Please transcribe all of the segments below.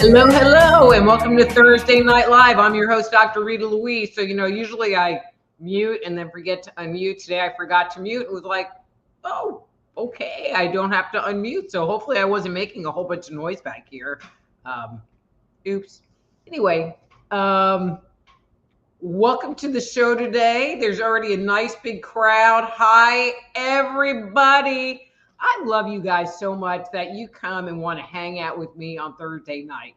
Hello, hello, and welcome to Thursday Night Live. I'm your host, Dr. Rita Louise. So, usually I mute and then forget to unmute. Today I forgot to mute. It was like, oh, okay, I don't have to unmute. So hopefully I wasn't making a whole bunch of noise back here. Oops. Anyway, welcome to the show today. There's already a nice big crowd. Hi, everybody. I love you guys so much that you come and want to hang out with me on Thursday night.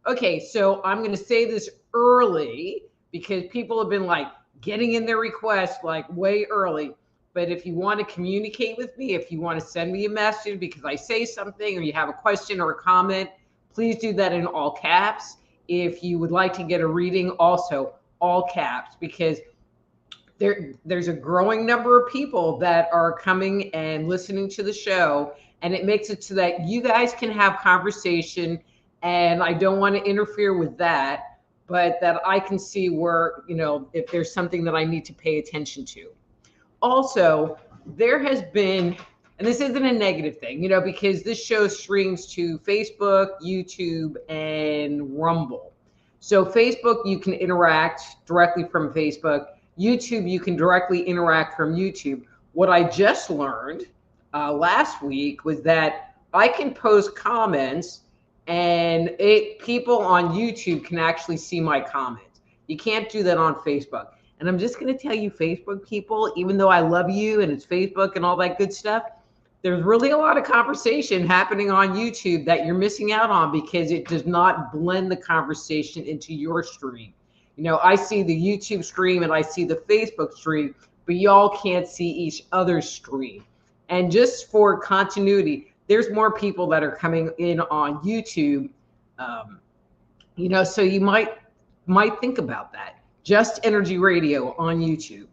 Okay, so I'm going to say this early because people have been like getting in their requests like way early. But if you want to communicate with me, if you want to send me a message because I say something or you have a question or a comment, please do that in all caps. If you would like to get a reading, also all caps, because there's a growing number of people that are coming and listening to the show, and it makes it so that you guys can have conversation. And I don't want to interfere with that, but that I can see where, if there's something that I need to pay attention to. Also, there has been, and this isn't a negative thing, because this show streams to Facebook, YouTube, and Rumble. So Facebook, you can interact directly from Facebook. YouTube, you can directly interact from YouTube. What I just learned last week was that I can post comments and people on YouTube can actually see my comments. You can't do that on Facebook. And I'm just going to tell you, Facebook people, even though I love you and it's Facebook and all that good stuff, there's really a lot of conversation happening on YouTube that you're missing out on because it does not blend the conversation into your stream. I see the YouTube stream and I see the Facebook stream, but y'all can't see each other's stream. And just for continuity, there's more people that are coming in on YouTube, so you might think about that. Just Energy Radio on YouTube.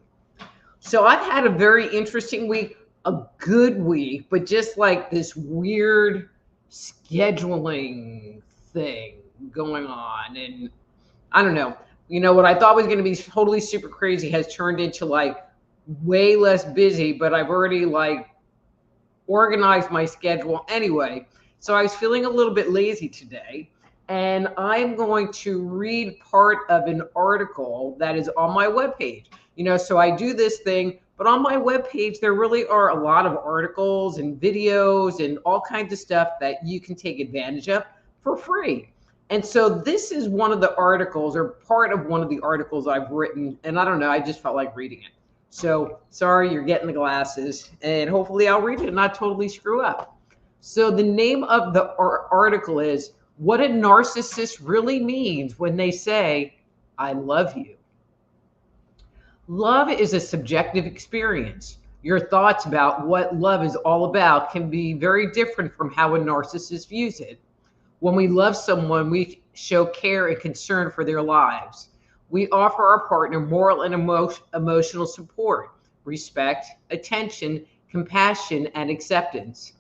So I've had a very interesting week, a good week, but just like this weird scheduling thing going on. And I don't know, what I thought was going to be totally super crazy has turned into like way less busy, but I've already organized my schedule anyway. So I was feeling a little bit lazy today, and I'm going to read part of an article that is on my webpage. So I do this thing, but on my webpage, there really are a lot of articles and videos and all kinds of stuff that you can take advantage of for free. And so this is one of the articles, or part of one of the articles I've written, and I don't know, I just felt like reading it. So sorry, you're getting the glasses, and hopefully I'll read it and not totally screw up. So the name of the article is What a Narcissist Really Means When They Say, I Love You. Love is a subjective experience. Your thoughts about what love is all about can be very different from how a narcissist views it. When we love someone, we show care and concern for their lives. We offer our partner moral and emotional support, respect, attention, compassion, and acceptance.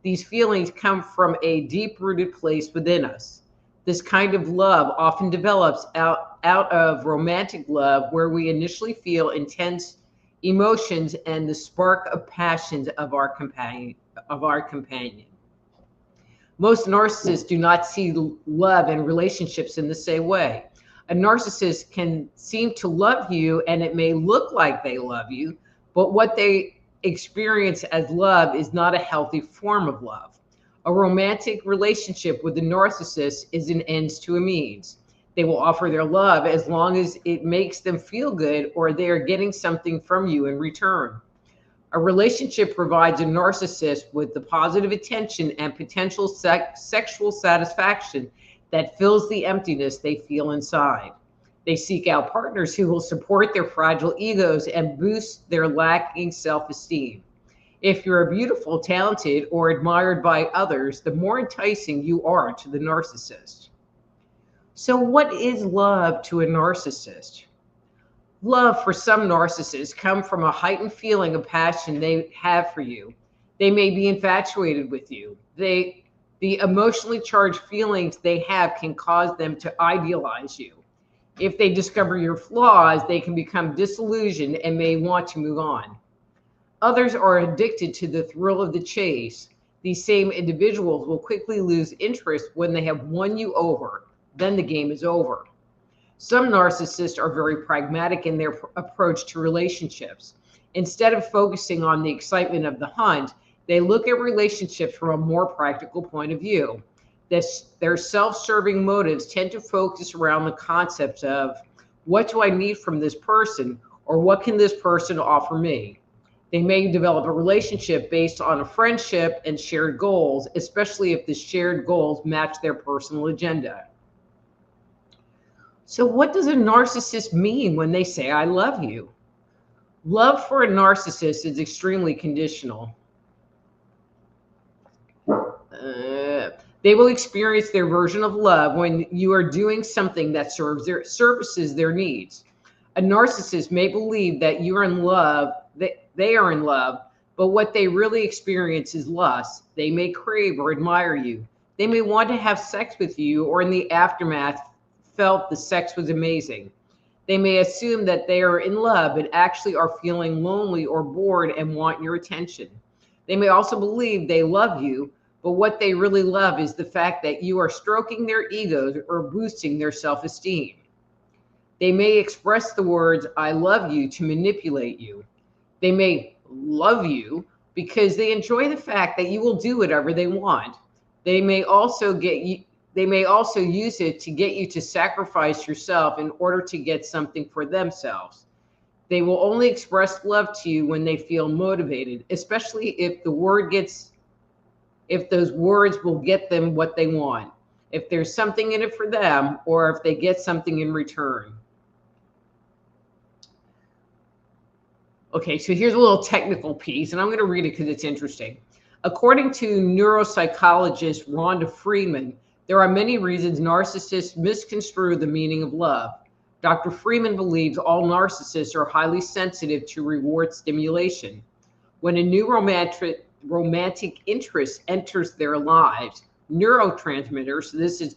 These feelings come from a deep-rooted place within us. This kind of love often develops out of romantic love, where we initially feel intense emotions and the spark of passions of our companion. Most narcissists do not see love and relationships in the same way. A narcissist can seem to love you, and it may look like they love you, but what they experience as love is not a healthy form of love. A romantic relationship with a narcissist is an ends to a means. They will offer their love as long as it makes them feel good or they are getting something from you in return. A relationship provides a narcissist with the positive attention and potential sexual satisfaction that fills the emptiness they feel inside. They seek out partners who will support their fragile egos and boost their lacking self-esteem. If you're beautiful, talented, or admired by others, the more enticing you are to the narcissist. So, what is love to a narcissist? Love for some narcissists come from a heightened feeling of passion they have for you. They may be infatuated with you. The emotionally charged feelings they have can cause them to idealize you. If they discover your flaws, they can become disillusioned and may want to move on. Others are addicted to the thrill of the chase. These same individuals will quickly lose interest when they have won you over. Then the game is over. Some narcissists are very pragmatic in their approach to relationships. Instead of focusing on the excitement of the hunt, they look at relationships from a more practical point of view. Their self serving motives tend to focus around the concepts of what do I need from this person, or what can this person offer me? They may develop a relationship based on a friendship and shared goals, especially if the shared goals match their personal agenda. So, what does a narcissist mean when they say, I love you? Love for a narcissist is extremely conditional. They will experience their version of love when you are doing something that services their needs. A narcissist may believe that you are in love, that they are in love, but what they really experience is lust. They may crave or admire you. They may want to have sex with you, or in the aftermath, felt the sex was amazing. They may assume that they are in love, but actually are feeling lonely or bored and want your attention. They may also believe they love you, but what they really love is the fact that you are stroking their egos or boosting their self-esteem. They may express the words, I love you, to manipulate you. They may love you because they enjoy the fact that you will do whatever they want. They may also use it to get you to sacrifice yourself in order to get something for themselves. They will only express love to you when they feel motivated, especially if those words will get them what they want, if there's something in it for them, or if they get something in return. Okay, so here's a little technical piece, and I'm going to read it because it's interesting. According to neuropsychologist Rhonda Freeman, there are many reasons narcissists misconstrue the meaning of love. Dr. Freeman believes all narcissists are highly sensitive to reward stimulation. When a new romantic interest enters their lives, neurotransmitters, this is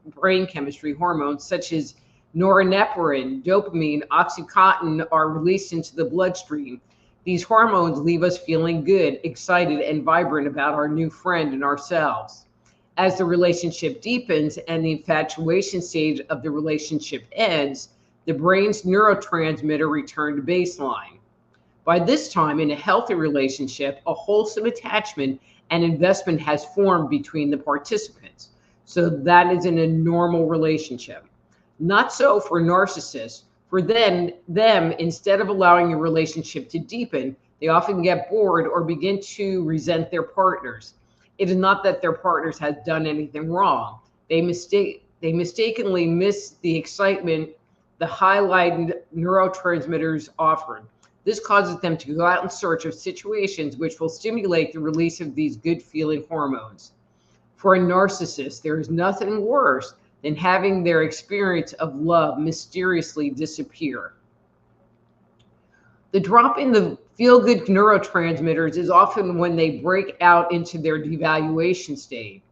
brain chemistry hormones such as norepinephrine, dopamine, oxytocin are released into the bloodstream. These hormones leave us feeling good, excited, and vibrant about our new friend and ourselves. As the relationship deepens and the infatuation stage of the relationship ends, the brain's neurotransmitter return to baseline. By this time, in a healthy relationship, a wholesome attachment and investment has formed between the participants. So that is in a normal relationship. Not so for narcissists. For them, instead of allowing a relationship to deepen, they often get bored or begin to resent their partners. It is not that their partners has done anything wrong. They mistakenly miss the excitement the highlighted neurotransmitters offer. This causes them to go out in search of situations which will stimulate the release of these good feeling hormones. For a narcissist, there is nothing worse than having their experience of love mysteriously disappear. The drop in the feel-good neurotransmitters is often when they break out into their devaluation stage.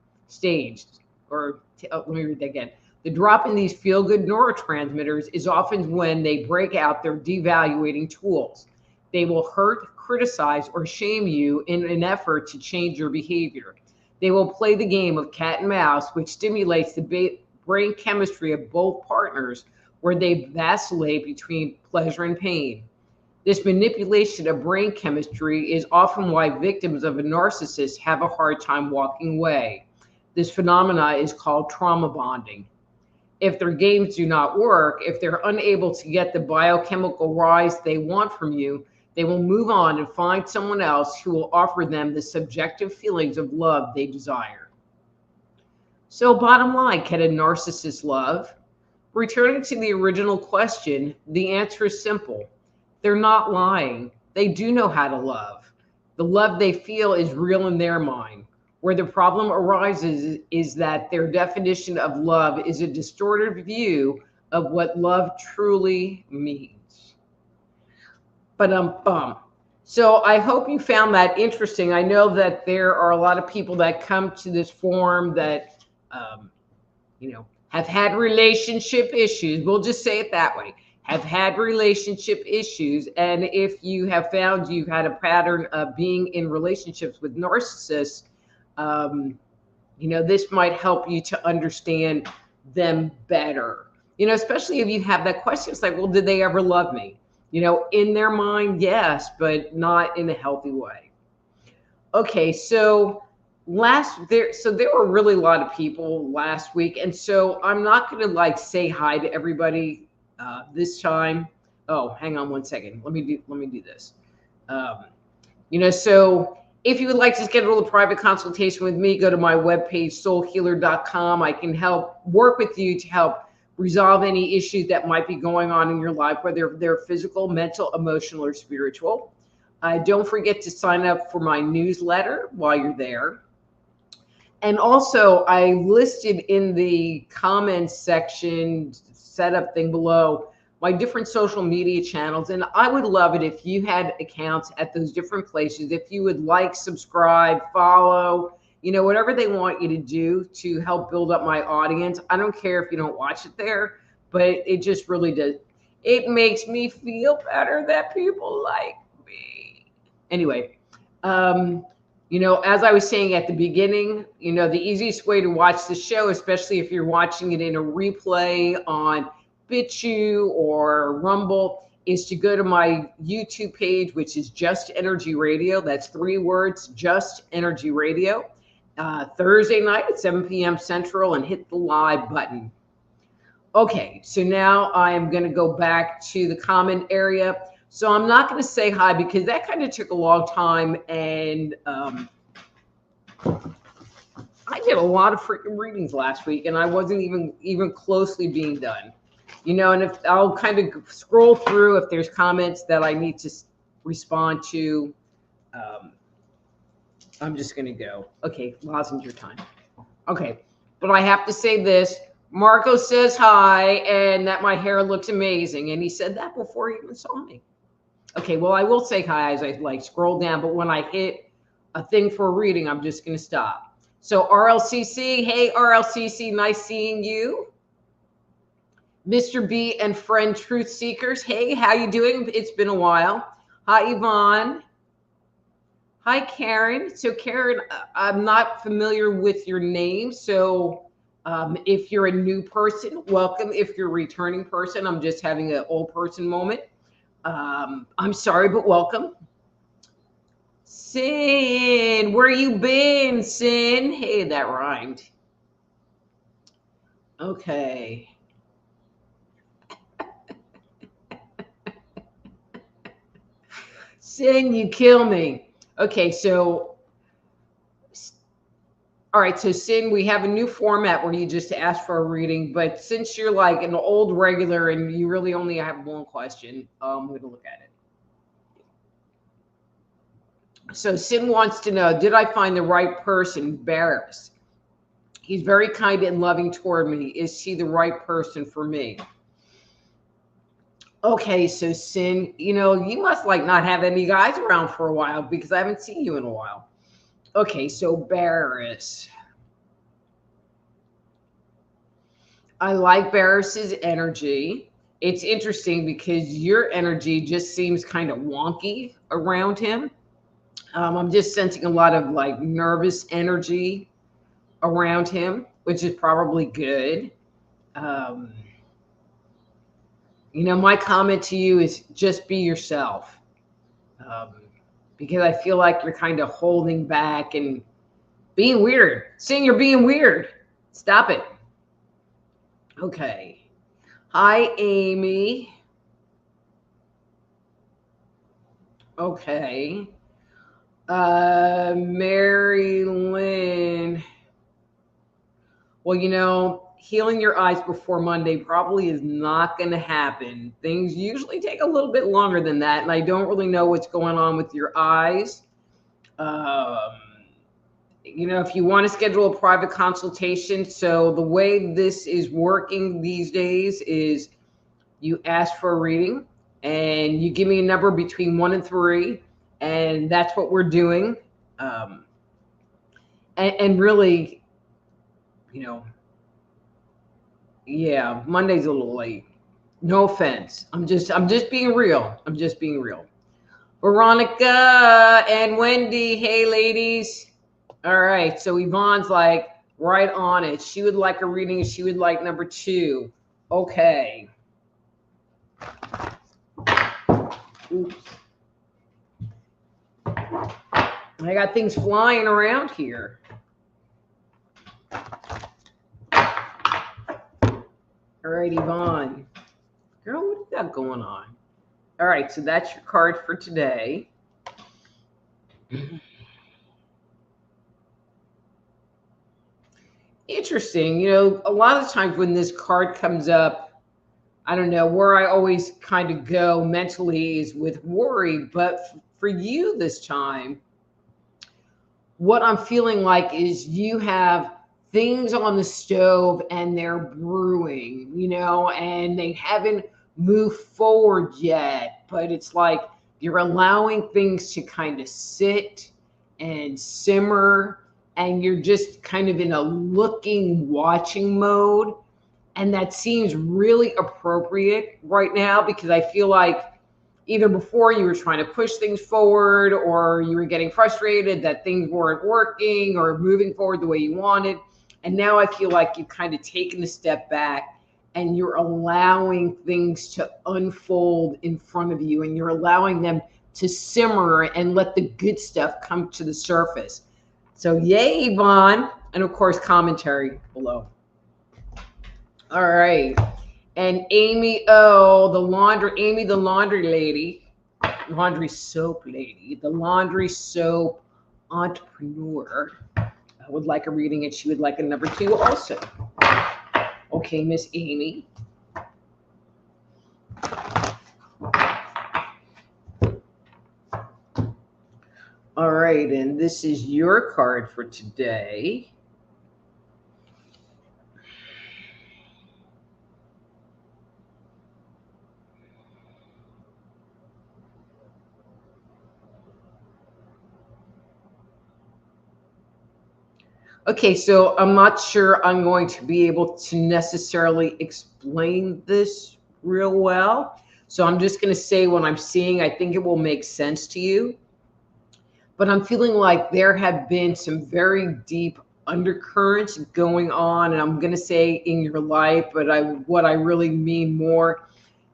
Let me read that again. The drop in these feel-good neurotransmitters is often when they break out their devaluating tools. They will hurt, criticize, or shame you in an effort to change your behavior. They will play the game of cat and mouse, which stimulates the brain chemistry of both partners, where they vacillate between pleasure and pain. This manipulation of brain chemistry is often why victims of a narcissist have a hard time walking away. This phenomena is called trauma bonding. If their games do not work, if they're unable to get the biochemical rise they want from you, they will move on and find someone else who will offer them the subjective feelings of love they desire. So bottom line, can a narcissist love? Returning to the original question, the answer is simple. They're not lying. They do know how to love. The love they feel is real in their mind. Where the problem arises is that their definition of love is a distorted view of what love truly means. But so I hope you found that interesting. I know that there are a lot of people that come to this forum that, have had relationship issues. We'll just say it that way. Have had relationship issues. And if you have found you've had a pattern of being in relationships with narcissists, this might help you to understand them better. Especially if you have that question. It's like, well, did they ever love me? In their mind, yes, but not in a healthy way. Okay, so there were really a lot of people last week, and so I'm not going to say hi to everybody this time. Oh, hang on one second. Let me do this. So if you would like to schedule a private consultation with me, go to my webpage, soulhealer.com. I can work with you to help resolve any issues that might be going on in your life, whether they're physical, mental, emotional, or spiritual. Don't forget to sign up for my newsletter while you're there. And also, I listed in the comments section, setup thing below, my different social media channels. And I would love it if you had accounts at those different places. If you would subscribe, follow, whatever they want you to do to help build up my audience. I don't care if you don't watch it there, but it just really does. It makes me feel better that people like me. Anyway, as I was saying at the beginning, the easiest way to watch the show, especially if you're watching it in a replay on BitChute or Rumble, is to go to my YouTube page, which is Just Energy Radio. That's 3 words, Just Energy Radio. Thursday night at 7 p.m. Central, and hit the live button. Okay, so now I am going to go back to the comment area. So I'm not going to say hi because that kind of took a long time, and I did a lot of freaking readings last week, and I wasn't even closely being done. And if I'll kind of scroll through if there's comments that I need to respond to. I'm just going to go. Okay, Lozenger time. Okay, but I have to say this. Marco says hi and that my hair looks amazing. And he said that before he even saw me. Okay, well, I will say hi as I scroll down. But when I hit a thing for a reading, I'm just going to stop. So RLCC, hey, RLCC, nice seeing you. Mr. B and friend Truth Seekers, hey, how you doing? It's been a while. Hi, Yvonne. Hi, Karen. So, Karen, I'm not familiar with your name. So, if you're a new person, welcome. If you're a returning person, I'm just having an old person moment. I'm sorry, but welcome. Sin, where you been, Sin? Hey, that rhymed. Okay. Sin, you kill me. Okay, so, all right, so Sin, we have a new format where you just ask for a reading, but since you're like an old regular and you really only have one question, I'm going to look at it. So Sin wants to know, did I find the right person? Barris. He's very kind and loving toward me. Is he the right person for me? Okay, so Sin, you must not have any guys around for a while because I haven't seen you in a while. Okay, so Barris. I like Barris's energy. It's interesting because your energy just seems kind of wonky around him. I'm just sensing a lot of nervous energy around him, which is probably good. My comment to you is just be yourself. Because I feel like you're kind of holding back and being weird. Saying you're being weird. Stop it. Okay. Hi, Amy. Okay. Mary Lynn. Well, healing your eyes before Monday probably is not going to happen. Things usually take a little bit longer than that, and I don't really know what's going on with your eyes. You know, if you want to schedule a private consultation, so the way this is working these days is you ask for a reading and you give me a number between 1 and 3, and that's what we're doing. Um, and really, you know, yeah, Monday's a little late. No offense. I'm just being real. I'm just being real. Veronica and Wendy, hey ladies. All right, so Yvonne's like right on it. She would like a reading. She would like number 2. Okay. Oops. I got things flying around here. All right, Yvonne. Girl, what is that going on? All right, so that's your card for today. Interesting. You know, a lot of times when this card comes up, I don't know, where I always kind of go mentally is with worry. But for you this time, what I'm feeling like is you have things on the stove and they're brewing, you know, and they haven't moved forward yet. But it's like you're allowing things to kind of sit and simmer, and you're just kind of in a looking, watching mode. And that seems really appropriate right now because I feel like either before you were trying to push things forward or you were getting frustrated that things weren't working or moving forward the way you wanted. And now I feel like you've kind of taken a step back and you're allowing things to unfold in front of you, and you're allowing them to simmer and let the good stuff come to the surface. So yay, Yvonne. And of course, commentary below. All right. And Amy O, Amy, the laundry lady, laundry soap lady, the laundry soap entrepreneur, would like a reading, and she would like a number 2 also. Okay, Miss Amy. All right, and this is your card for today. Okay, so I'm not sure I'm going to be able to necessarily explain this real well. So I'm just going to say what I'm seeing. I think it will make sense to you. But I'm feeling like there have been some very deep undercurrents going on, and I'm going to say in your life, but what I really mean more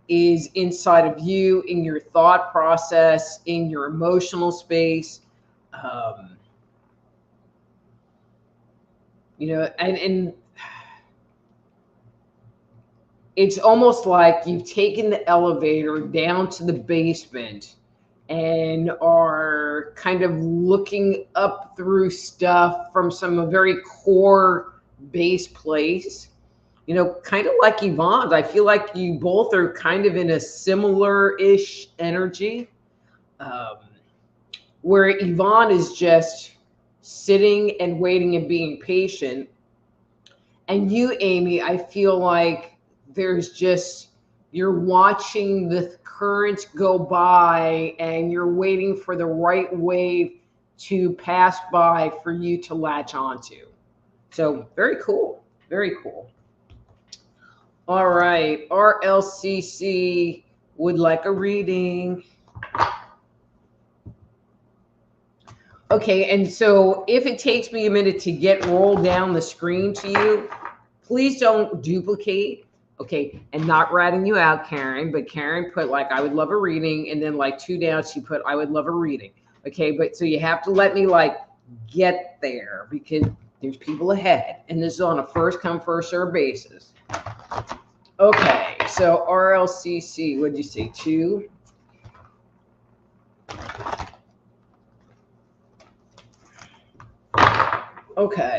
is inside of you, in your thought process, in your emotional space. You know, and it's almost like you've taken the elevator down to the basement and are kind of looking up through stuff from some very core base place. You know, kind of like Yvonne. I feel like you both are kind of in a similar-ish energy, where Yvonne is just sitting and waiting and being patient. And you, Amy, I feel like there's just, you're watching the currents go by and you're waiting for the right wave to pass by for you to latch onto. So very cool. Very cool. All right. RLCC would like a reading. Okay, and so if it takes me a minute to get rolled down the screen to you, please don't duplicate. Okay, and not ratting you out, Karen, but Karen put like, I would love a reading, and then like 2 down, she put, I would love a reading. Okay, but so you have to let me like get there because there's people ahead, and this is on a first come, first serve basis. Okay, so RLCC, what'd you say, 2? Okay.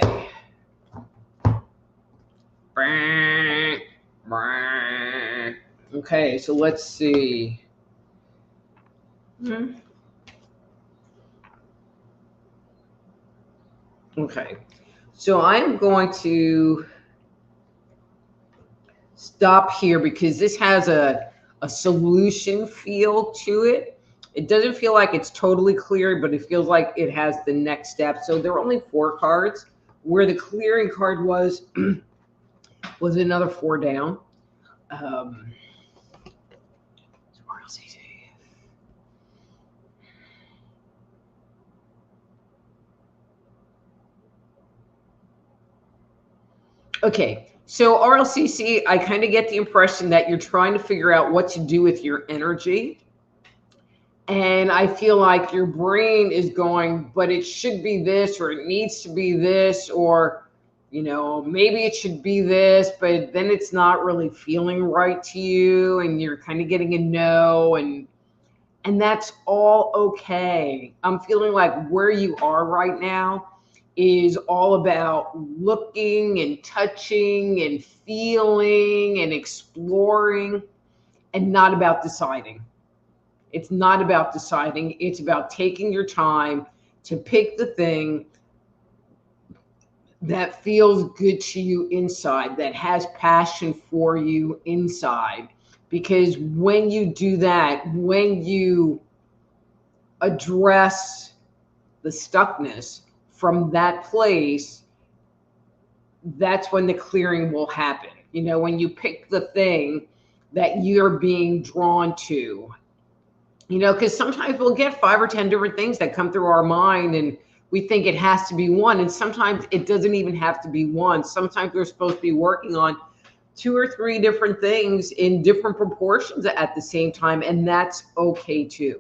Okay, so let's see. Okay. So I'm going to stop here because this has a solution feel to it. It doesn't feel like it's totally clear, but it feels like it has the next step. So there are only 4 cards. Where the clearing card was was another 4 down. Um, okay, so RLCC, I kind of get the impression that you're trying to figure out what to do with your energy. And I feel like your brain is going, but it should be this, or it needs to be this, or, maybe it should be this, but then it's not really feeling right to you. And you're kind of getting a no. And that's all okay. I'm feeling like where you are right now is all about looking and touching and feeling and exploring, and not about deciding. It's not about deciding. It's about taking your time to pick the thing that feels good to you inside, that has passion for you inside. Because when you do that, when you address the stuckness from that place, that's when the clearing will happen. When you pick the thing that you're being drawn to, because sometimes we'll get 5 or 10 different things that come through our mind, and we think it has to be one. And sometimes it doesn't even have to be one. Sometimes we're supposed to be working on 2 or 3 different things in different proportions at the same time. And that's okay too.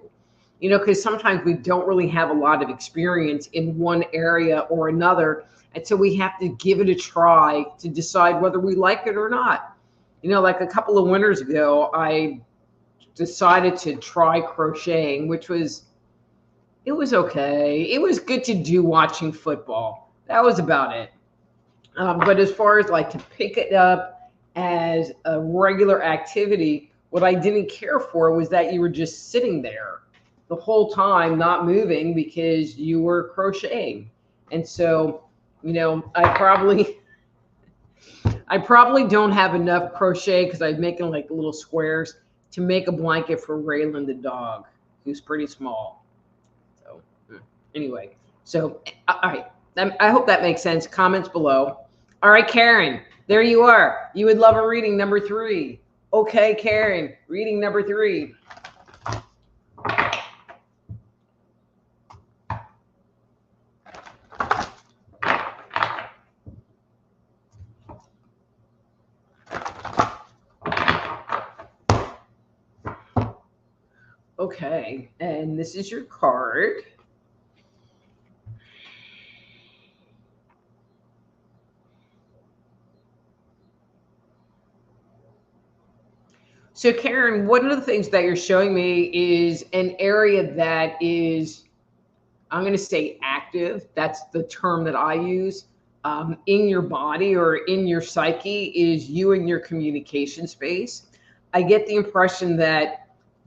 Because sometimes we don't really have a lot of experience in one area or another. And so we have to give it a try to decide whether we like it or not. Like a couple of winters ago, I decided to try crocheting, it was okay. It was good to do watching football. That was about it. But as far as like to pick it up as a regular activity, what I didn't care for was that you were just sitting there the whole time, not moving because you were crocheting. And so, I probably don't have enough crochet because I'm making like little squares to make a blanket for Raylan the dog, who's pretty small. So anyway, all right. I hope that makes sense. Comments below. All right, Karen, there you are. You would love a reading number 3. Okay, Karen, reading number 3. Okay, and this is your card. So, Karen, one of the things that you're showing me is an area that is, I'm going to say active. That's the term that I use. In your body or in your psyche is you and your communication space. I get the impression that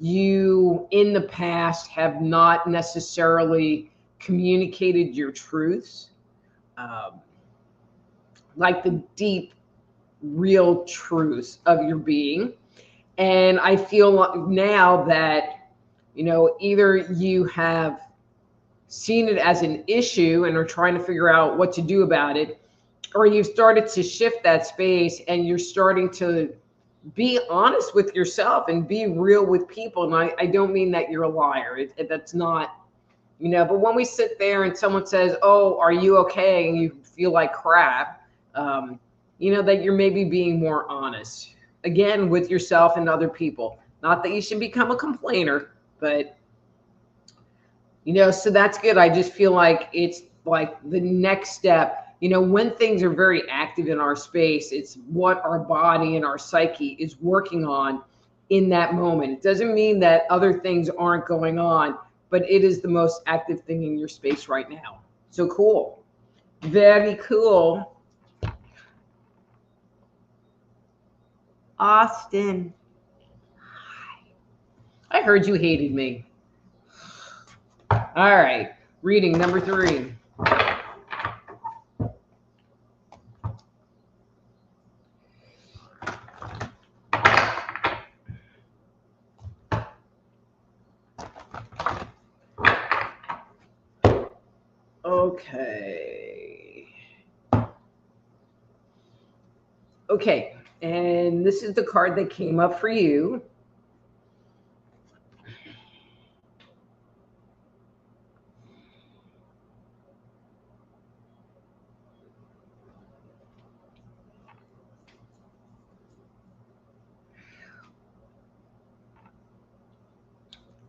you in the past have not necessarily communicated your truths, um, like the deep, real truths of your being. And I feel now that, either you have seen it as an issue and are trying to figure out what to do about it, or you've started to shift that space and you're starting to be honest with yourself and be real with people. And I don't mean that you're a liar. That's not, but when we sit there and someone says, oh, are you okay? And you feel like crap, that you're maybe being more honest, again, with yourself and other people. Not that you should become a complainer, but, so that's good. I just feel like it's like the next step. When things are very active in our space, it's what our body and our psyche is working on in that moment. It doesn't mean that other things aren't going on, but it is the most active thing in your space right now. So cool. Very cool. Austin. I heard you hated me. All right. Reading number 3. Okay. Okay. And this is the card that came up for you.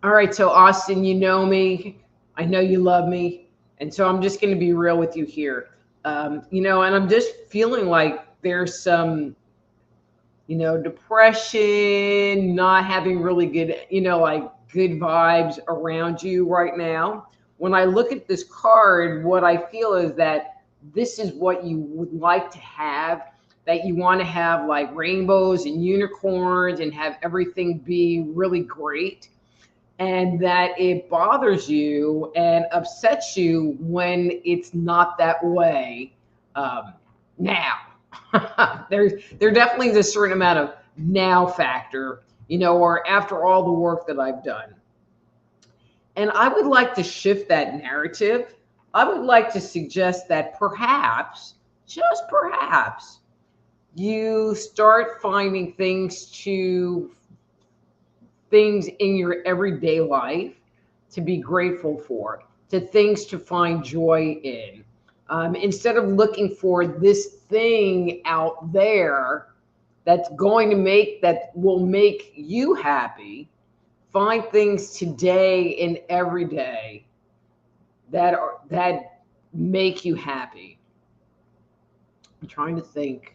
All right, so Austin, you know me. I know you love me. And so I'm just going to be real with you here. And I'm just feeling like there's some, depression, not having really good, like good vibes around you right now. When I look at this card, what I feel is that this is what you would like to have, that you want to have like rainbows and unicorns and have everything be really great, and that it bothers you and upsets you when it's not that way now. There definitely is a certain amount of now factor, or after all the work that I've done. And I would like to shift that narrative. I would like to suggest that perhaps, just perhaps, you start finding things in your everyday life to be grateful for, to things to find joy in. Instead of looking for this thing out there that will make you happy, find things today and every day that make you happy. I'm trying to think.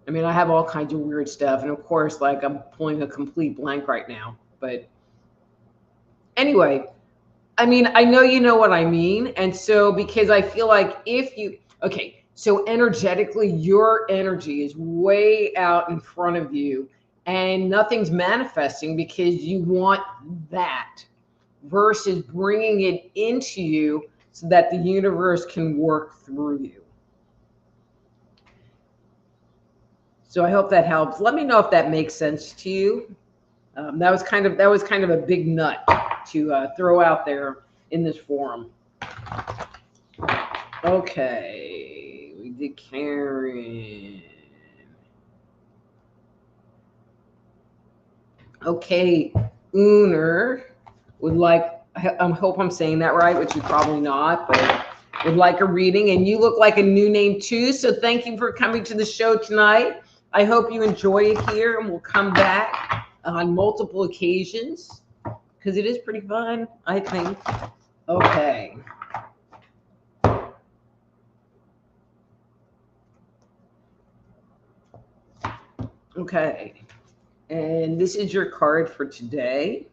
I mean, I have all kinds of weird stuff. And of course, like I'm pulling a complete blank right now. But anyway, I mean, I know you know what I mean. And so, because I feel like so energetically, your energy is way out in front of you and nothing's manifesting because you want that versus bringing it into you so that the universe can work through you. So I hope that helps. Let me know if that makes sense to you. That was kind of a big nut to throw out there in this forum. Okay, we did Karen. Okay, Uner would like. I hope I'm saying that right, which you're probably not, but would like a reading. And you look like a new name too. So thank you for coming to the show tonight. I hope you enjoy it here, and we'll come back on multiple occasions because it is pretty fun, I think. Okay. Okay. And this is your card for today.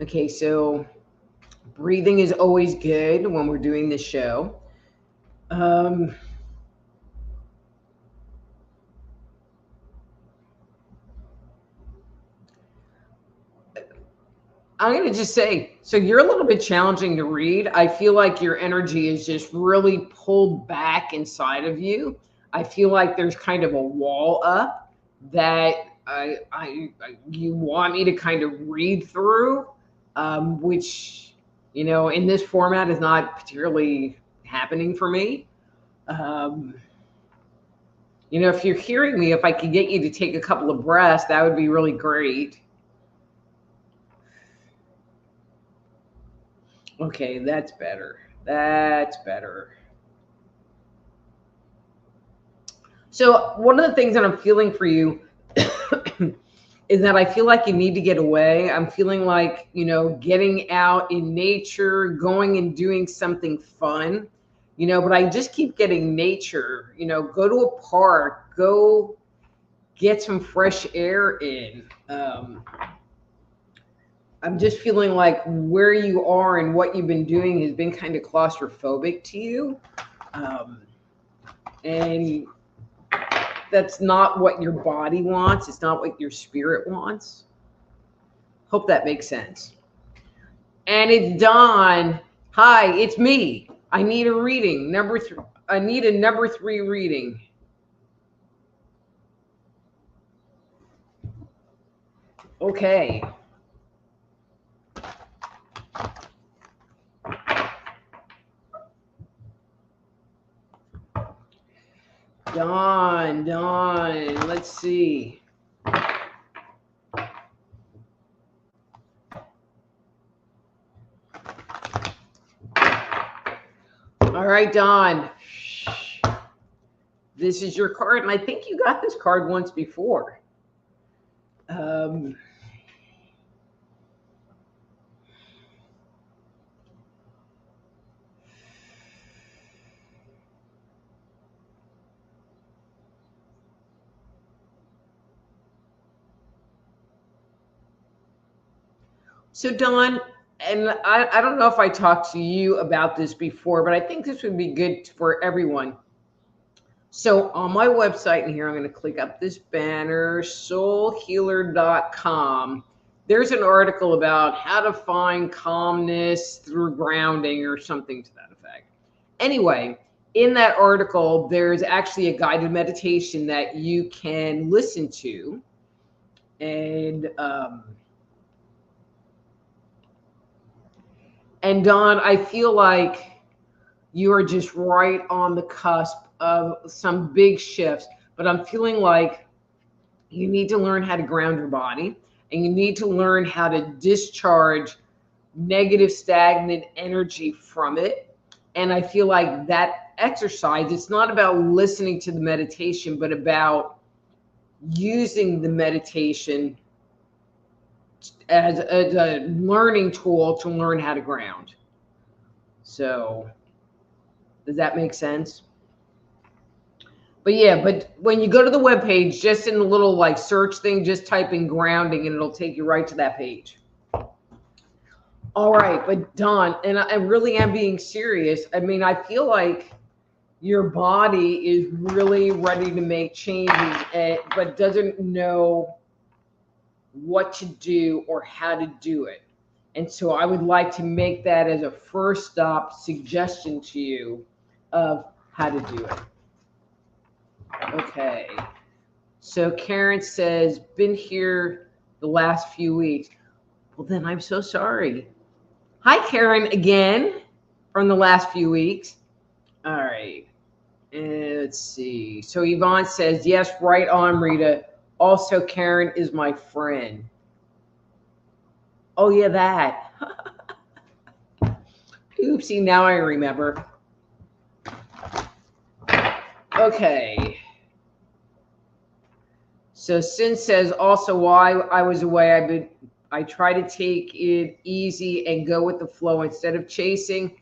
Okay, so breathing is always good when we're doing this show. I'm going to just say, so you're a little bit challenging to read. I feel like your energy is just really pulled back inside of you. I feel like there's kind of a wall up that you want me to kind of read through, which, in this format is not particularly happening for me. If you're hearing me, if I could get you to take a couple of breaths, that would be really great. Okay, that's better. That's better. So one of the things that I'm feeling for you is that I feel like you need to get away. I'm feeling like, getting out in nature, going and doing something fun, but I just keep getting nature, go to a park, go get some fresh air in. I'm just feeling like where you are and what you've been doing has been kind of claustrophobic to you. And That's not what your body wants. It's not what your spirit wants. Hope that makes sense. And it's Dawn. Hi, it's me. I need a reading. Number 3. I need a number 3 reading. Okay. Dawn, let's see. All right, Dawn. This is your card, and I think you got this card once before. So, Dawn, and I don't know if I talked to you about this before, but I think this would be good for everyone. So on my website, and here I'm going to click up this banner, soulhealer.com. There's an article about how to find calmness through grounding or something to that effect. Anyway, in that article, there's actually a guided meditation that you can listen to. And Dawn, I feel like you are just right on the cusp of some big shifts, but I'm feeling like you need to learn how to ground your body, and you need to learn how to discharge negative, stagnant energy from it. And I feel like that exercise, it's not about listening to the meditation, but about using the meditation as a learning tool to learn how to ground. So does that make sense? But yeah, but when you go to the webpage, just in the little like search thing, just type in grounding and it'll take you right to that page. All right, but Dawn, and I really am being serious. I mean, I feel like your body is really ready to make changes, but doesn't know what to do or how to do it. And so I would like to make that as a first stop suggestion to you of how to do it. Okay. So Karen says, been here the last few weeks. Well, then I'm so sorry. Hi, Karen, again from the last few weeks. All right. Let's see. So Yvonne says, yes, right on, Rita. Also, Karen is my friend. Oh, yeah, that. Oopsie, now I remember. Okay. So Sin says, also while I was away, I try to take it easy and go with the flow instead of chasing.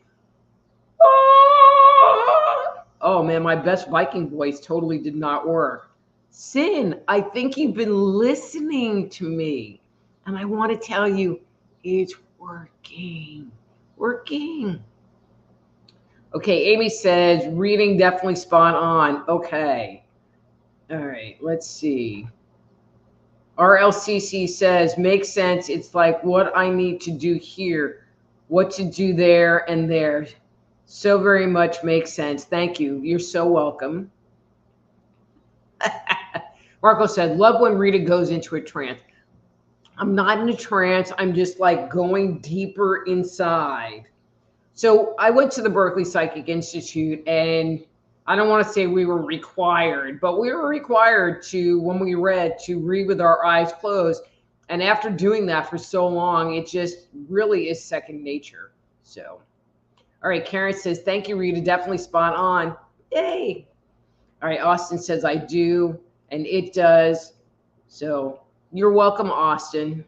Oh man, my best Viking voice totally did not work. Sin, I think you've been listening to me. And I want to tell you, it's working. Working. Okay, Amy says, reading definitely spot on. Okay. All right, let's see. RLCC says, makes sense. It's like what I need to do here, what to do there and there. So very much makes sense. Thank you. You're so welcome. Marco said, love when Rita goes into a trance. I'm not in a trance. I'm just like going deeper inside. So I went to the Berkeley Psychic Institute, and I don't want to say we were required, but we were required to, when we read, to read with our eyes closed. And after doing that for so long, it just really is second nature. So, all right, Karen says, thank you, Rita. Definitely spot on. Yay. All right, Austin says, I do, and it does. So you're welcome, Austin.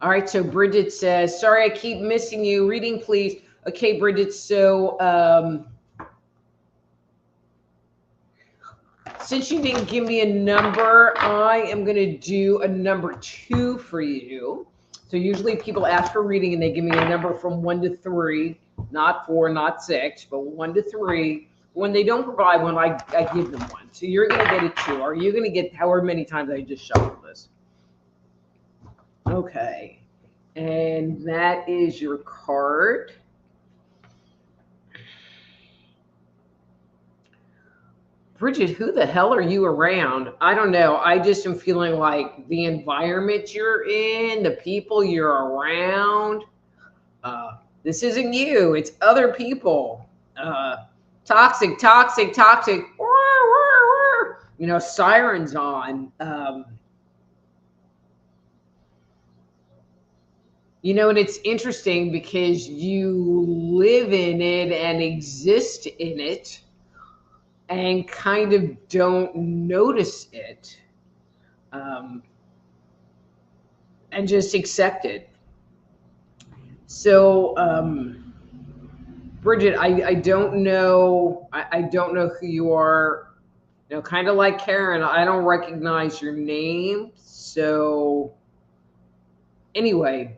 All right, so Bridget says, sorry, I keep missing you. Reading, please. Okay, Bridget, so since you didn't give me a number, I am going to do a number 2 for you. So usually people ask for reading and they give me a number from 1 to 3, not 4, not 6, but 1 to 3. when they don't provide one, I give them one. So you're going to get a 2. Are you going to get however many times I just shuffled this? Okay. And that is your card. Bridget, who the hell are you around? I don't know. I just am feeling like the environment you're in, the people you're around. This isn't you. It's other people. Toxic, toxic, toxic. You know, sirens on. You know, and it's interesting because you live in it and exist in it and kind of don't notice it, and just accept it. So, Bridget, I don't know. I don't know who you are. You know, kind of like Karen, I don't recognize your name. So, anyway,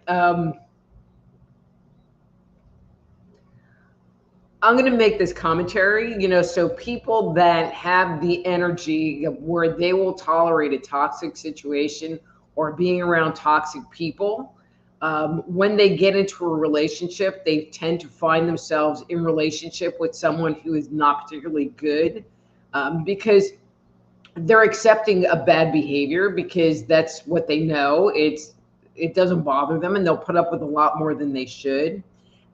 I'm going to make this commentary, you know, so people that have the energy where they will tolerate a toxic situation or being around toxic people, when they get into a relationship, they tend to find themselves in relationship with someone who is not particularly good, because they're accepting a bad behavior because that's what they know. It doesn't bother them, and they'll put up with a lot more than they should.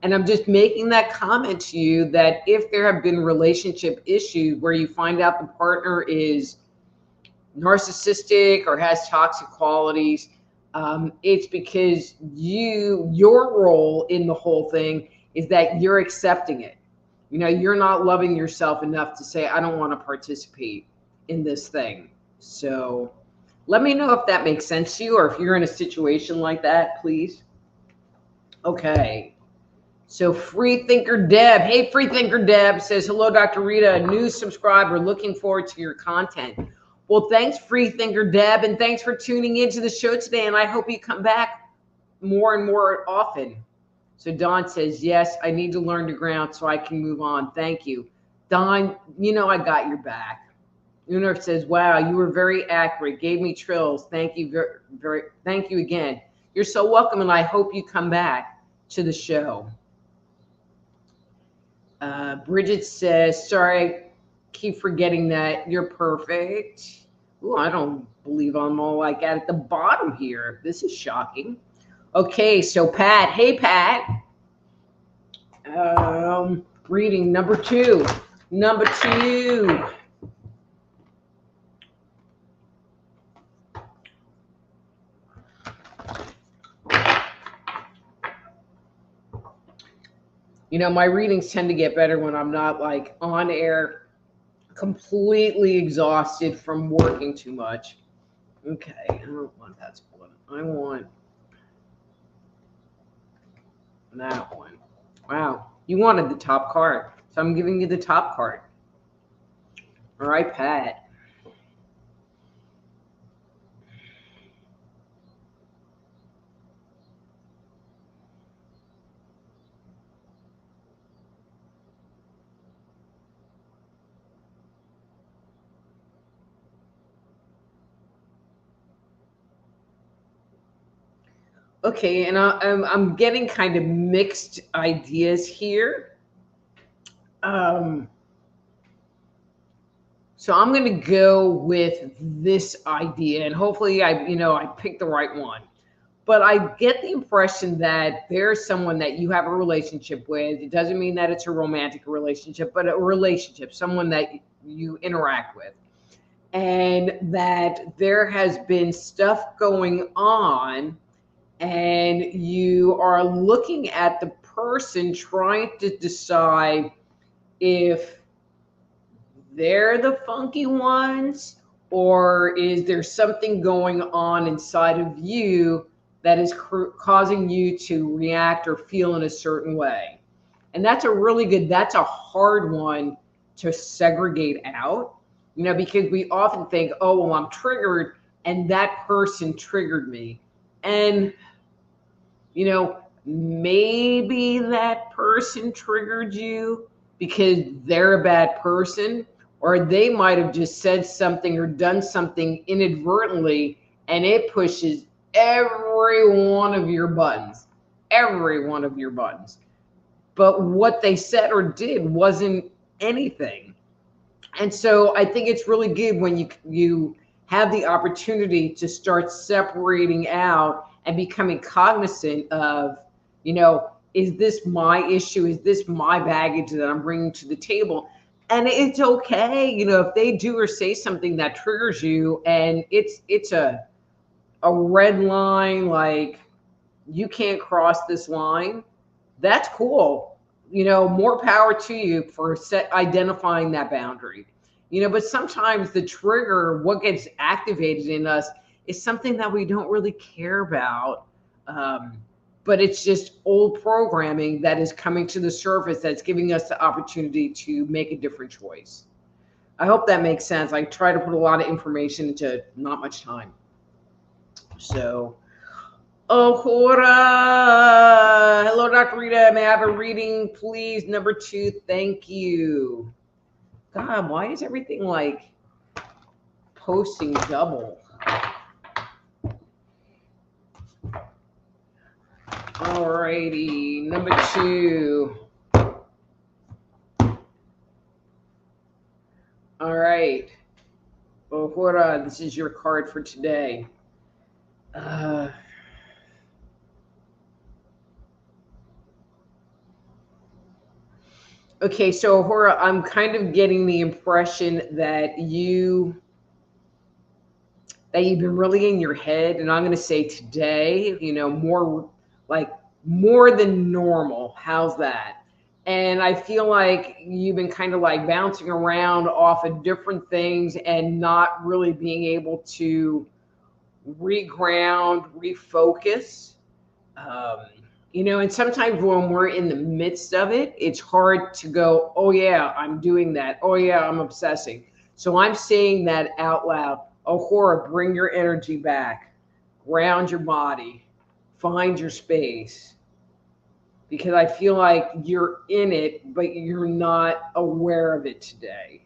And I'm just making that comment to you that if there have been relationship issues where you find out the partner is narcissistic or has toxic qualities, it's because your role in the whole thing is that you're accepting it. You know, you're not loving yourself enough to say, I don't want to participate in this thing. So let me know if that makes sense to you, or if you're in a situation like that, please. Okay. So Free Thinker Deb, hey, Free Thinker Deb says, hello, Dr. Rita, a new subscriber, looking forward to your content. Well, thanks, Free Thinker Deb, and thanks for tuning into the show today, and I hope you come back more and more often. So Dawn says, yes, I need to learn to ground so I can move on. Thank you. Dawn, you know I got your back. Unor says, wow, you were very accurate, gave me trills. Thank you, thank you again. You're so welcome, and I hope you come back to the show. Bridget says, sorry, I keep forgetting that you're perfect. Ooh, I don't believe I'm all like that at the bottom here. This is shocking. Okay, so Pat, hey Pat. Reading number 2. Number 2. You know, my readings tend to get better when I'm not like on air, completely exhausted from working too much. Okay, I don't want that split. I want that one. Wow, you wanted the top card, so I'm giving you the top card. All right, Pat. Okay, and I'm getting kind of mixed ideas here. So I'm going to go with this idea, and hopefully I picked the right one. But I get the impression that there's someone that you have a relationship with. It doesn't mean that it's a romantic relationship, but a relationship, someone that you interact with. And that there has been stuff going on, and you are looking at the person trying to decide if they're the funky ones, or is there something going on inside of you that is causing you to react or feel in a certain way. And that's a hard one to segregate out, because we often think, oh, well, I'm triggered and that person triggered me. And, maybe that person triggered you because they're a bad person, or they might have just said something or done something inadvertently, and it pushes every one of your buttons, every one of your buttons. But what they said or did wasn't anything. And so I think it's really good when you have the opportunity to start separating out and becoming cognizant of, is this my issue? Is this my baggage that I'm bringing to the table? And it's okay, if they do or say something that triggers you, and it's a red line, like you can't cross this line. That's cool. More power to you for identifying that boundary. But sometimes the trigger, what gets activated in us, is something that we don't really care about. But it's just old programming that is coming to the surface that's giving us the opportunity to make a different choice. I hope that makes sense. I try to put a lot of information into not much time. So, Ohora. Hello, Dr. Rita. May I have a reading, please? Number 2. Thank you. God, why is everything like posting double? Alrighty, number 2. All right. Ohora, this is your card for today. Okay, so Ohora, I'm kind of getting the impression that you've been really in your head, and I'm going to say today, more than normal. How's that? And I feel like you've been kind of like bouncing around off of different things and not really being able to reground, refocus. And sometimes when we're in the midst of it, it's hard to go, oh yeah, I'm doing that. Oh yeah, I'm obsessing. So I'm saying that out loud. Ohora, bring your energy back. Ground your body. Find your space. Because I feel like you're in it, but you're not aware of it today.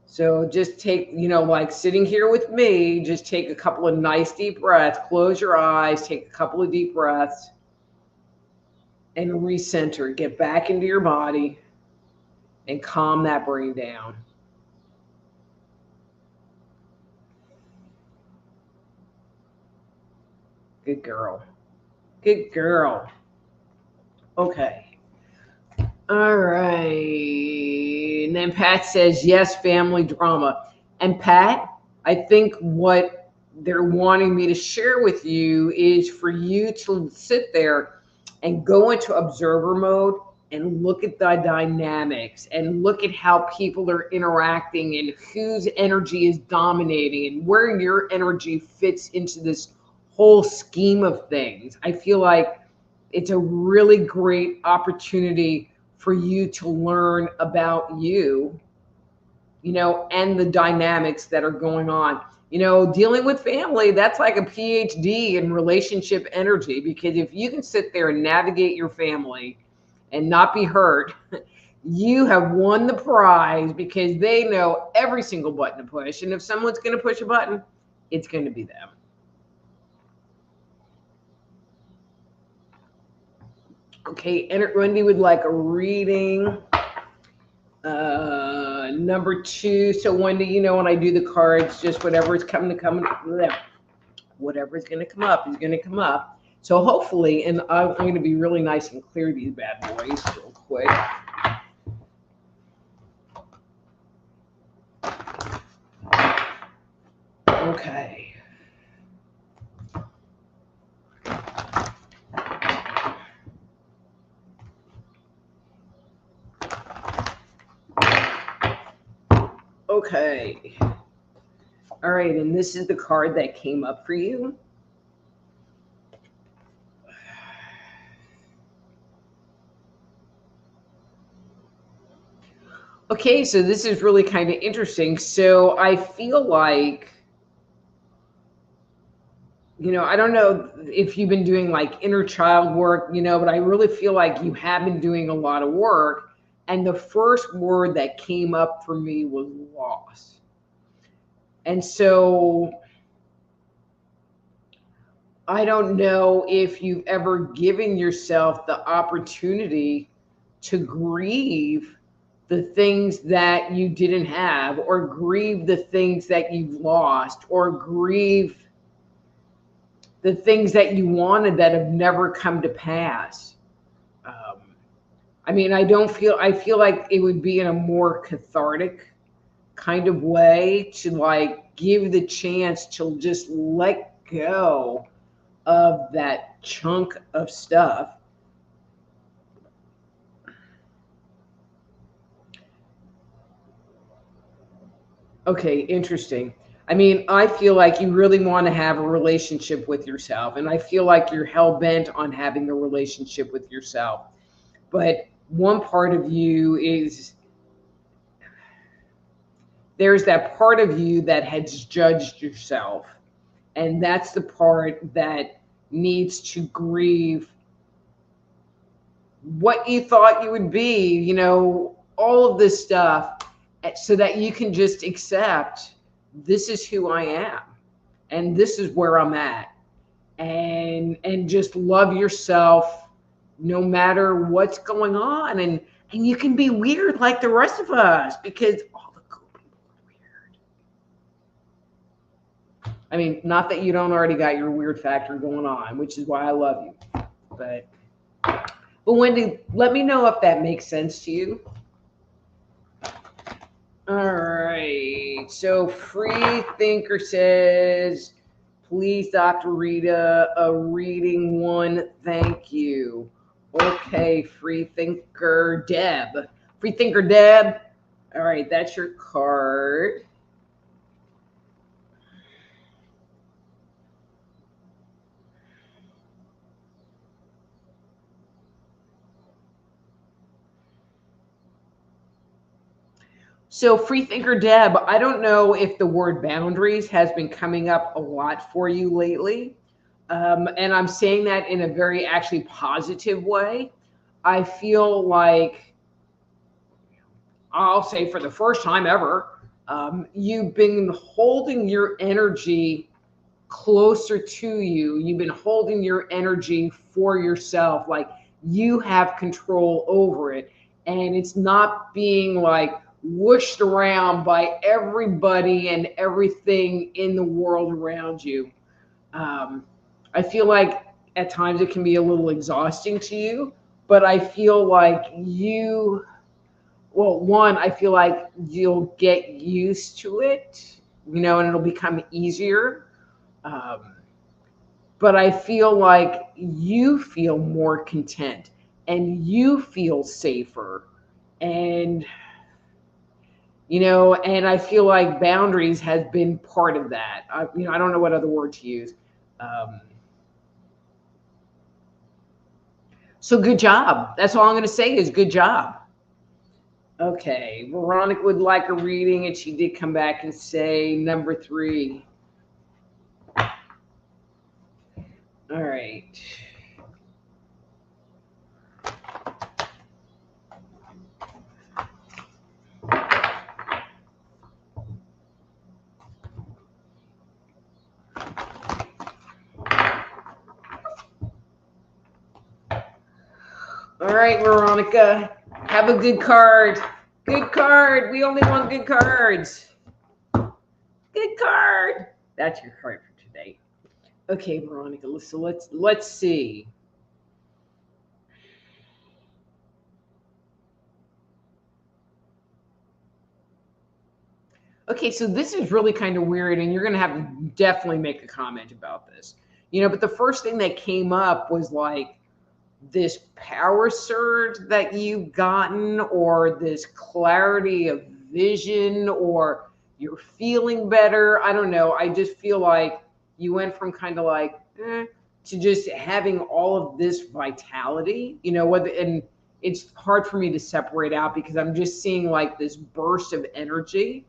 So just take, like sitting here with me, just take a couple of nice deep breaths. Close your eyes, take a couple of deep breaths, and recenter. Get back into your body and calm that brain down. Good girl. Good girl. Okay. All right. And then Pat says, yes, family drama. And Pat, I think what they're wanting me to share with you is for you to sit there and go into observer mode and look at the dynamics and look at how people are interacting and whose energy is dominating and where your energy fits into this whole scheme of things. I feel like it's a really great opportunity for you to learn about you, and the dynamics that are going on. Dealing with family, that's like a PhD in relationship energy, because if you can sit there and navigate your family and not be hurt, you have won the prize, because they know every single button to push. And if someone's going to push a button, it's going to be them. Okay, and Wendy would like a reading. Number 2. So Wendy, when I do the cards, just whatever's whatever's going to come up is going to come up. So hopefully, and I'm going to be really nice and clear these bad boys real quick. Okay. Okay. All right, and this is the card that came up for you. Okay, so this is really kind of interesting. So I feel like, I don't know if you've been doing like inner child work, but I really feel like you have been doing a lot of work. And the first word that came up for me was loss. And so I don't know if you've ever given yourself the opportunity to grieve the things that you didn't have, or grieve the things that you've lost, or grieve the things that you wanted that have never come to pass. I feel like it would be in a more cathartic kind of way to like give the chance to just let go of that chunk of stuff. Okay, interesting. I feel like you really want to have a relationship with yourself, and I feel like you're hell bent on having a relationship with yourself. But one part of you is, there's that part of you that has judged yourself, and that's the part that needs to grieve what you thought you would be, all of this stuff, so that you can just accept, this is who I am, and this is where I'm at, and just love yourself no matter what's going on. And you can be weird like the rest of us, because all the cool people are weird. Not that you don't already got your weird factor going on, which is why I love you. But Wendy, let me know if that makes sense to you. All right. So Free Thinker says, please, Dr. Rita, a reading one. Thank you. Okay, Free Thinker Deb. Free Thinker Deb. All right, that's your card. So Free Thinker Deb, I don't know if the word boundaries has been coming up a lot for you lately. And I'm saying that in a very actually positive way. I feel like, I'll say for the first time ever, you've been holding your energy closer to you. You've been holding your energy for yourself. Like, you have control over it. And it's not being like whooshed around by everybody and everything in the world around you. I feel like at times it can be a little exhausting to you, but I feel like I feel like you'll get used to it, and it'll become easier. But I feel like you feel more content, and you feel safer, and and I feel like boundaries has been part of that. I don't know what other word to use. So good job. That's all I'm going to say is good job. Okay, Veronica would like a reading, and she did come back and say number 3. All right. All right, Veronica, have a good card. Good card. We only want good cards. Good card. That's your card for today. Okay, Veronica, so let's see. Okay, so this is really kind of weird, and you're going to have to definitely make a comment about this. But the first thing that came up was like this power surge that you've gotten, or this clarity of vision, or you're feeling better. I don't know. I just feel like you went from kind of like to just having all of this vitality, and it's hard for me to separate out because I'm just seeing like this burst of energy.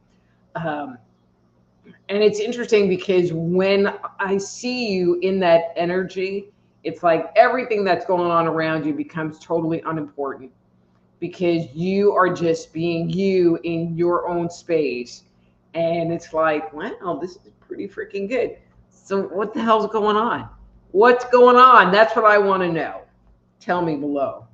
And it's interesting because when I see you in that energy, it's like everything that's going on around you becomes totally unimportant because you are just being you in your own space. And it's like, wow, this is pretty freaking good. So, what the hell's going on? What's going on? That's what I want to know. Tell me below.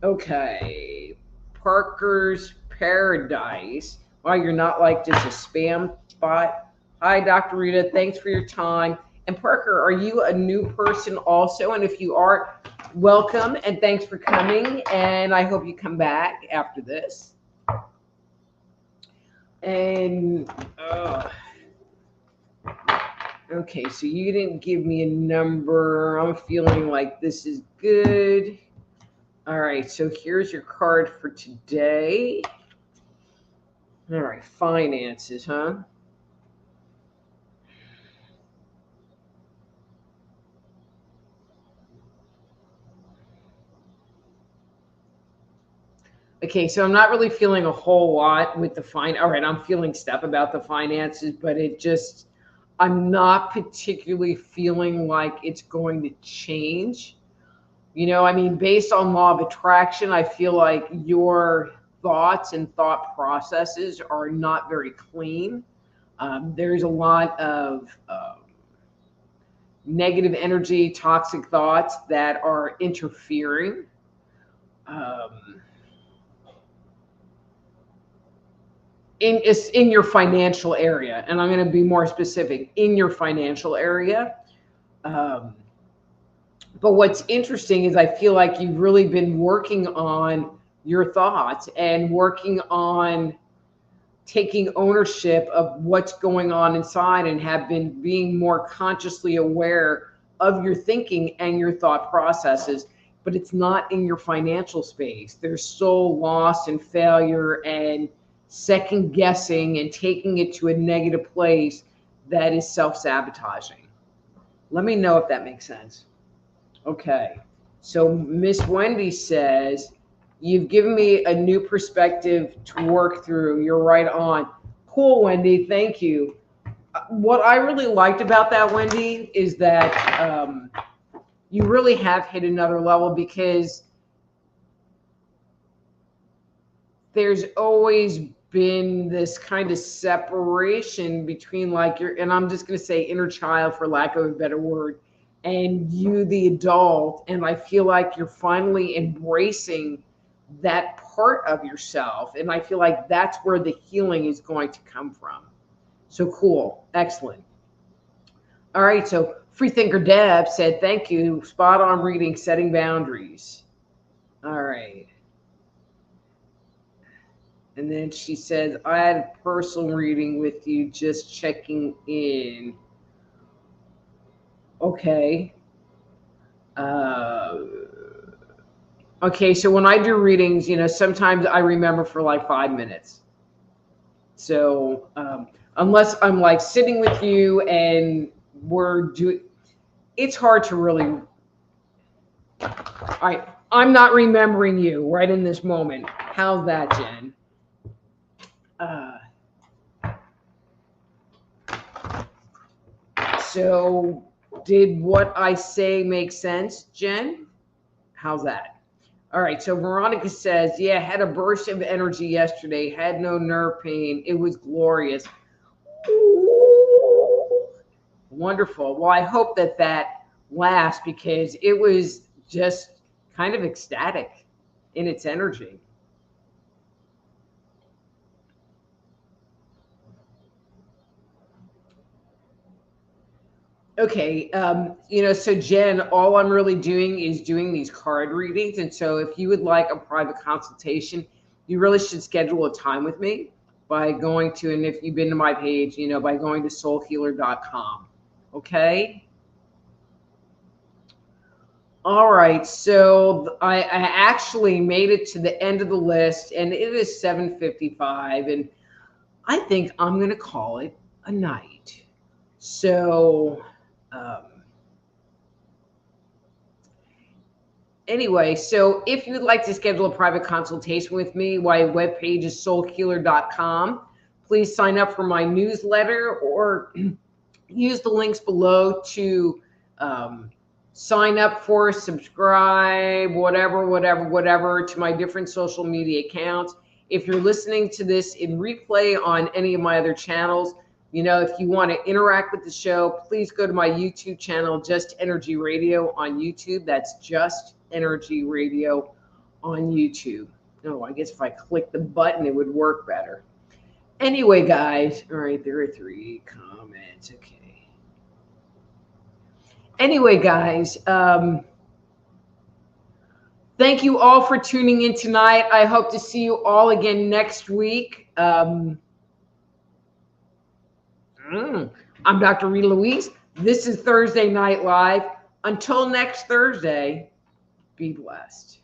Okay. Parker's Paradise. Wow, you're not like just a spam bot. Hi, Dr. Rita. Thanks for your time. And Parker, are you a new person also? And if you are, welcome and thanks for coming. And I hope you come back after this. And okay, so you didn't give me a number. I'm feeling like this is good. All right, so here's your card for today. All right, finances, huh? Okay, so I'm not really feeling a whole lot with the all right, I'm feeling stuff about the finances, but it just, I'm not particularly feeling like it's going to change. You know, I mean, based on law of attraction, I feel like your thoughts and thought processes are not very clean. There's a lot of negative energy, toxic thoughts that are interfering. In your financial area, and I'm going to be more specific in your financial area. But what's interesting is I feel like you've really been working on your thoughts and working on taking ownership of what's going on inside and have been being more consciously aware of your thinking and your thought processes, but it's not in your financial space. There's so loss and failure and second guessing and taking it to a negative place that is self-sabotaging. Let me know if that makes sense. Okay. So Miss Wendy says, you've given me a new perspective to work through. You're right on. Cool, Wendy. Thank you. What I really liked about that, Wendy, is that you really have hit another level because there's always been this kind of separation between like your, and I'm just going to say inner child for lack of a better word, and you, the adult. And I feel like you're finally embracing that part of yourself. And I feel like that's where the healing is going to come from. So cool. Excellent. All right. So Freethinker Deb said, thank you. Spot on reading, setting boundaries. All right. And then she says, I had a personal reading with you, just checking in. Okay. Okay, so when I do readings, you know, sometimes I remember for like 5 minutes. So unless I'm like sitting with you and we're doing, it's hard to really, all right, I'm not remembering you right in this moment. How's that, Jen? So did what I say make sense, Jen? How's that? All right. So Veronica says, yeah, had a burst of energy yesterday, had no nerve pain. It was glorious. Ooh, wonderful. Well, I hope that that lasts because it was just kind of ecstatic in its energy. Okay, you know, so Jen, all I'm really doing is doing these card readings. And so if you would like a private consultation, you really should schedule a time with me by going to, and if you've been to my page, you know, by going to soulhealer.com. Okay. All right. So I actually made it to the end of the list and it is 7:55 and I think I'm going to call it a night. So, anyway, so if you'd like to schedule a private consultation with me, my webpage is soulhealer.com. please sign up for my newsletter or use the links below to sign up for, subscribe, whatever to my different social media accounts. If you're listening to this in replay on any of my other channels, you know, if you want to interact with the show, please go to my YouTube channel, Just Energy Radio on YouTube. That's Just Energy Radio on YouTube. Oh, I guess if I click the button, it would work better. Anyway, guys, all right, there are 3 comments. Okay. Anyway, guys, thank you all for tuning in tonight. I hope to see you all again next week. I'm Dr. Rita Louise. This is Thursday Night Live. Until next Thursday, be blessed.